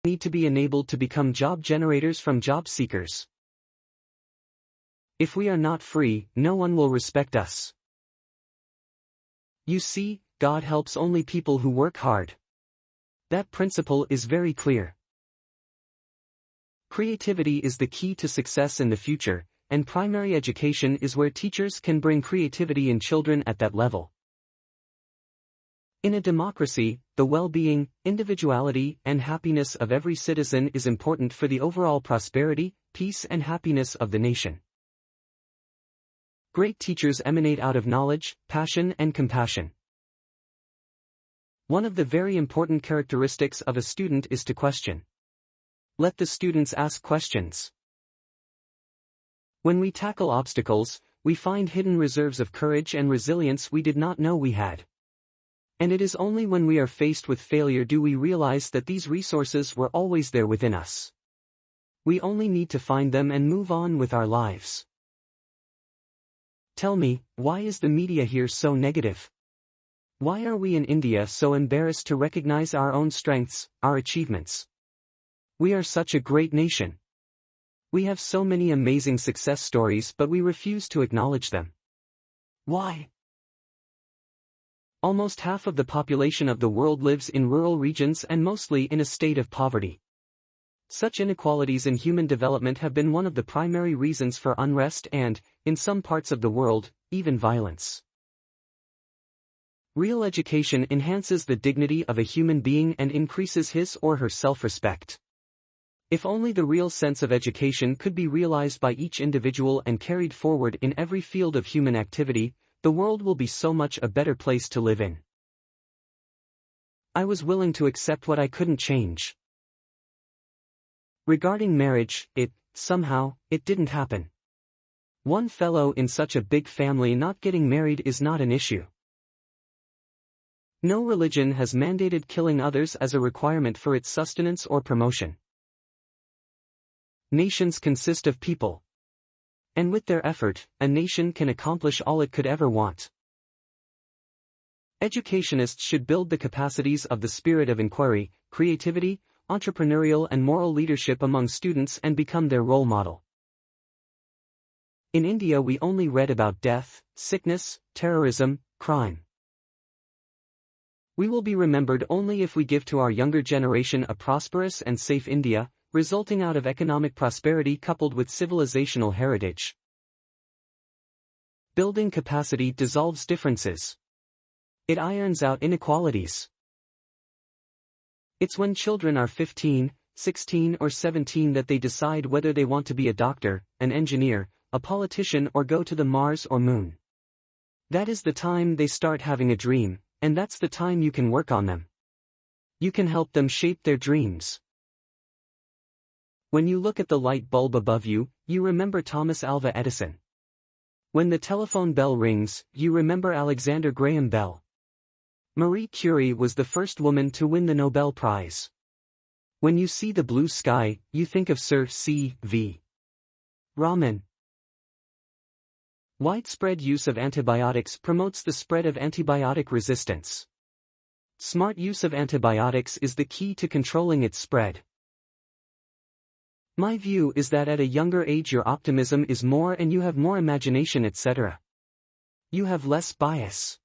need to be enabled to become job generators from job seekers. If we are not free, no one will respect us. You see, God helps only people who work hard. That principle is very clear. Creativity is the key to success in the future, and primary education is where teachers can bring creativity in children at that level. In a democracy, the well-being, individuality, and happiness of every citizen is important for the overall prosperity, peace, and happiness of the nation. Great teachers emanate out of knowledge, passion, and compassion. One of the very important characteristics of a student is to question. Let the students ask questions. When we tackle obstacles, we find hidden reserves of courage and resilience we did not know we had. And it is only when we are faced with failure do we realize that these resources were always there within us. We only need to find them and move on with our lives. Tell me, why is the media here so negative? Why are we in India so embarrassed to recognize our own strengths, our achievements? We are such a great nation. We have so many amazing success stories, but we refuse to acknowledge them. Why? Almost half of the population of the world lives in rural regions and mostly in a state of poverty. Such inequalities in human development have been one of the primary reasons for unrest and, in some parts of the world, even violence. Real education enhances the dignity of a human being and increases his or her self-respect. If only the real sense of education could be realized by each individual and carried forward in every field of human activity, the world will be so much a better place to live in. I was willing to accept what I couldn't change. Regarding marriage, somehow, it didn't happen. One fellow in such a big family not getting married is not an issue. No religion has mandated killing others as a requirement for its sustenance or promotion. Nations consist of people. And with their effort, a nation can accomplish all it could ever want. Educationists should build the capacities of the spirit of inquiry, creativity, entrepreneurial and moral leadership among students and become their role model. In India we only read about death, sickness, terrorism, crime. We will be remembered only if we give to our younger generation a prosperous and safe India, resulting out of economic prosperity coupled with civilizational heritage. Building capacity dissolves differences. It irons out inequalities. It's when children are 15, 16 or 17 that they decide whether they want to be a doctor, an engineer, a politician or go to the Mars or Moon. That is the time they start having a dream, and that's the time you can work on them. You can help them shape their dreams. When you look at the light bulb above you, you remember Thomas Alva Edison. When the telephone bell rings, you remember Alexander Graham Bell. Marie Curie was the first woman to win the Nobel Prize. When you see the blue sky, you think of Sir C.V. Raman. Widespread use of antibiotics promotes the spread of antibiotic resistance. Smart use of antibiotics is the key to controlling its spread. My view is that at a younger age your optimism is more and you have more imagination, etc. You have less bias.